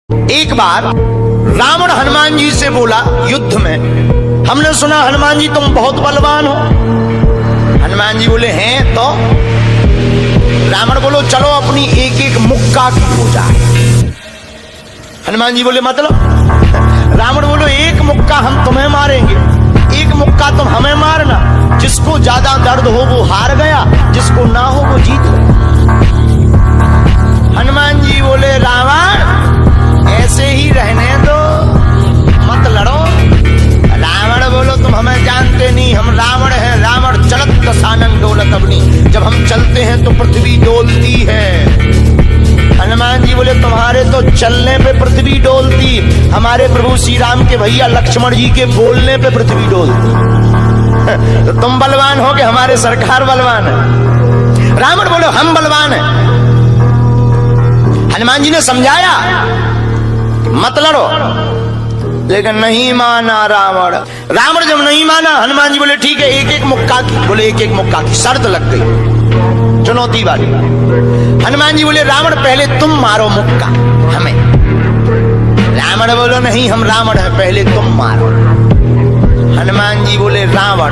एक बार रावण हनुमान जी से बोला युद्ध में, हमने सुना हनुमान जी तुम बहुत बलवान हो। हनुमान जी बोले हैं तो। रावण बोलो चलो अपनी एक एक मुक्का की हो जाए। हनुमान जी बोले मतलब? रावण बोलो एक मुक्का हम तुम्हें मारेंगे, एक मुक्का तुम हमें मारना। जिसको ज्यादा दर्द हो वो हार गया, जिसको ना हो वो जीत गया। हनुमान जी बोले रावण ऐसे ही रहने दो, मत लड़ो। रावण बोलो तुम हमें जानते नहीं, हम रावण हैं। रावण चलत दसानन डोलत अग्नि, जब हम चलते हैं तो पृथ्वी डोलती है। हनुमान जी बोले तुम्हारे तो चलने पे पृथ्वी डोलती, हमारे प्रभु श्री राम के भैया लक्ष्मण जी के बोलने पे पृथ्वी डोलती। तो तुम बलवान हो कि हमारे सरकार बलवान है? रावण बोले हम बलवान हैं। हनुमान जी ने समझाया मत लड़ो, लेकिन नहीं माना रावण। रावण जब नहीं माना, हनुमान जी बोले ठीक है एक एक मुक्का की। बोले एक एक मुक्का की, शर्त लग गई, चुनौती वाली। हनुमान जी बोले रावण पहले तुम मारो मुक्का हमें। रावण बोलो नहीं हम रावण है, पहले तुम मारो। हनुमान जी बोले रावण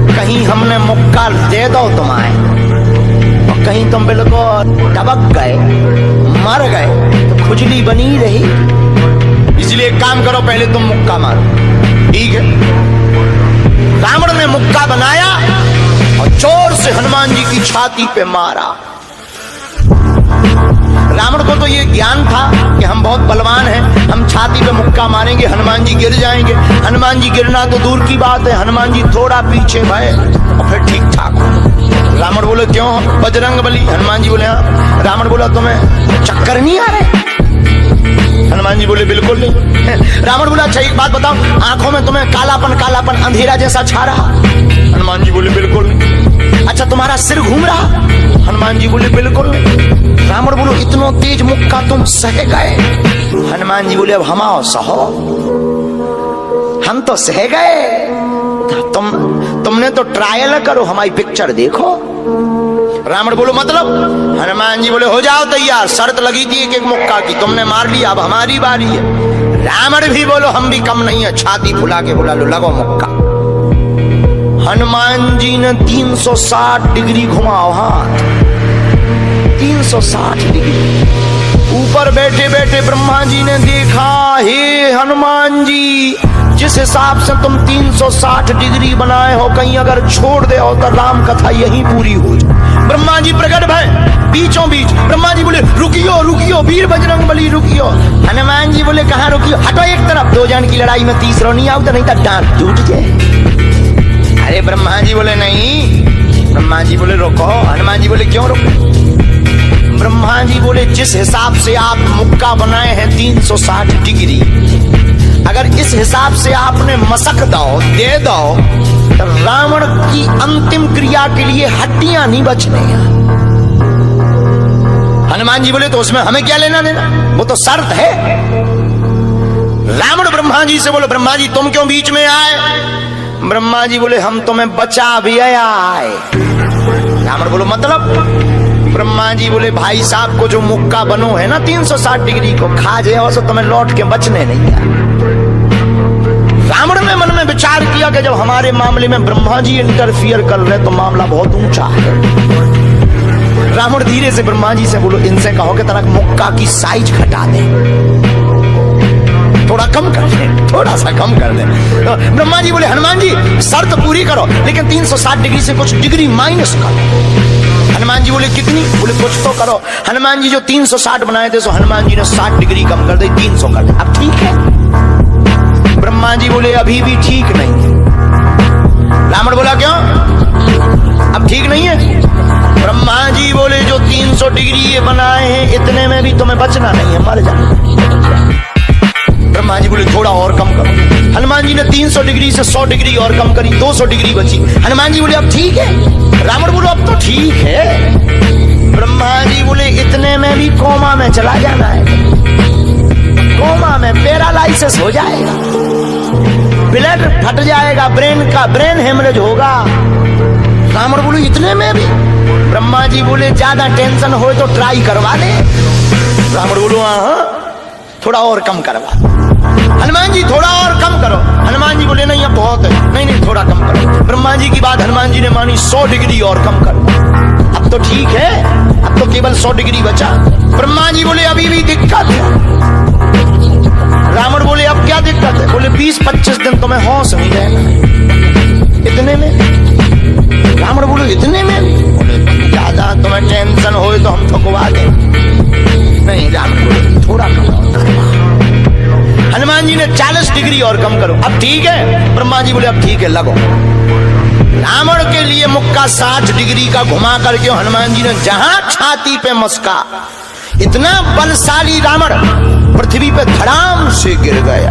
कहीं हमने मुक्का दे दो तुम्हारे, और कहीं तुम बिल्कुल दबक गए मर गए तो खुजली बनी रही, इसलिए एक काम करो पहले तुम मुक्का मारो। ठीक है। रावण ने मुक्का बनाया और जोर से हनुमान जी की छाती पे मारा। रावण को तो ये ज्ञान था कि हम बहुत बलवान हैं, हम छाती पे मुक्का मारेंगे हनुमान जी गिर जाएंगे। हनुमान जी गिरना तो दूर की बात है, हनुमान जी थोड़ा पीछे भय और फिर ठीक ठाक। रावण बोले क्यों बजरंग बली? हनुमान जी बोले हाँ। रावण बोला तुम्हें चक्कर नहीं आ रहे? हनुमान जी बोले बिल्कुल नहीं। रावण बोला अच्छा एक बात बताओ, आंखों में तुम्हें कालापन कालापन अंधेरा जैसा छा रहा? हनुमान जी बोले बिल्कुल नहीं। अच्छा तुम्हारा सिर घूम रहा? हनुमान जी बोले बिल्कुल नहीं। रावण बोलो इतना तेज मुक्का तुम सह गए? हनुमान जी बोले अब हम आओ सहो, हम तो सह गए, तुमने तो ट्रायल करो, हमारी पिक्चर देखो। रावण बोलो मतलब? हनुमान जी बोले हो जाओ तैयार, शर्त लगी थी एक एक मुक्का की, तुमने मार लिया, अब हमारी बारी है। रावण भी बोलो हम भी कम नहीं है, छाती फुला के बोला लो लगो मुक्का। हनुमान जी ने 360 डिग्री घुमाओ हाथ, 360 डिग्री। ऊपर बैठे बैठे ब्रह्मा जी ने देखा, हे हनुमान जी जिस हिसाब से तुम 360 डिग्री बनाए हो, कहीं अगर छोड़ दे हो तो राम कथा यहीं पूरी हो जाए। ब्रह्मा जी प्रकट भय बीचों बीच। ब्रह्मा जी बोले रुकियो रुकियो वीर बजरंग बली रुकियो। हनुमान जी बोले कहाँ रुकियो, हटो एक तरफ, दो जन की लड़ाई में तीसरा नहीं आओ तो नहीं तो डांट टूट जाए। अरे ब्रह्मा जी बोले नहीं। ब्रह्मा जी बोले रोको। हनुमान जी बोले क्यों रोको? ब्रह्मा जी बोले जिस हिसाब से आप मुक्का बनाए हैं 360 डिग्री, अगर इस हिसाब से आपने मसक दो दे दो तो रावण की अंतिम क्रिया के लिए हड्डियां नहीं बचने। हनुमान जी बोले तो उसमें हमें क्या लेना देना, वो तो शर्त है। रावण ब्रह्मा जी से बोले ब्रह्मा जी तुम क्यों बीच में आए? ब्रह्मा जी बोले हम तुम्हें बचा भी आए। रावण बोलो मतलब? ब्रह्मा जी बोले भाई साहब को जो मुक्का बनो है ना 360 डिग्री को, खा जाओ तो तुम्हें लौट के बचने नहीं है। रावण ने मन में विचार किया कि जब हमारे मामले में ब्रह्मा जी इंटरफियर कर रहे तो मामला बहुत ऊंचा है। रावण धीरे से ब्रह्मा जी से बोलो इनसे कहो कि तनक मुक्का की साइज घटा दे, थोड़ा कम कर दे, थोड़ा सा कम कर दे। तो ब्रह्मा जी बोले हनुमान जी शर्त पूरी करो, लेकिन 360 डिग्री से कुछ डिग्री माइनस करो। हनुमान जी बोले कितनी? बोले कुछ तो करो। हनुमान जी जो 360 बनाए थे सो हनुमान जी ने 60 डिग्री कम कर दी, 300 कर दे। अब ठीक है? ब्रह्मा जी बोले अभी भी ठीक नहीं है। रावण बोला क्यों अब ठीक नहीं है? ब्रह्मा जी बोले जो 300 डिग्री ये बनाए हैं इतने में भी तुम्हें बचना नहीं है, मर जाना। ब्रह्मा जी बोले थोड़ा और कम करो। हनुमान जी ने 300 डिग्री से 100 डिग्री और कम करी, 200 डिग्री बची। हनुमान जी बोले अब ठीक है? रावण बोलो अब तो ठीक है। ब्रह्मा जी बोले इतने में भी कोमा में चला जाना है, कोमा में पैरालाइसिस हो जाएगा, ब्लड फट जाएगा, ब्रेन हेमरेज होगा। रावण बोले इतने में भी? ब्रह्मा जी बोले ज्यादा टेंशन हो तो ट्राई करवा ले। रावण बोलो हाँ थोड़ा थोड़ा और कम करवा। हनुमान जी थोड़ा और कम करो। हनुमान जी बोले नहीं अब बहुत है, नहीं नहीं थोड़ा कम करो। ब्रह्मा जी की बात हनुमान जी ने मानी, 100 डिग्री और कम करो। अब तो ठीक है, अब तो केवल 100 डिग्री बचा। ब्रह्मा जी बोले अभी भी दिक्कत है। रावण बोले अब क्या दिक्कत है? बोले 20-25 दिन तो मैं होश नहीं रहना। इतने में? रावण बोले इतने में? बोले ज्यादा तुम्हें टेंशन हो तो हम ठुकवा दें। नहीं, रावण बोले थोड़ा कम। हनुमान जी ने 40 डिग्री और कम करो। अब ठीक है? ब्रह्मा जी बोले अब ठीक है, लगो। रावण के लिए मुक्का 60 डिग्री का घुमा करके हनुमान जी ने जहां छाती पे मस्का, इतना बलशाली रावण पृथ्वी पे धड़ाम से गिर गया।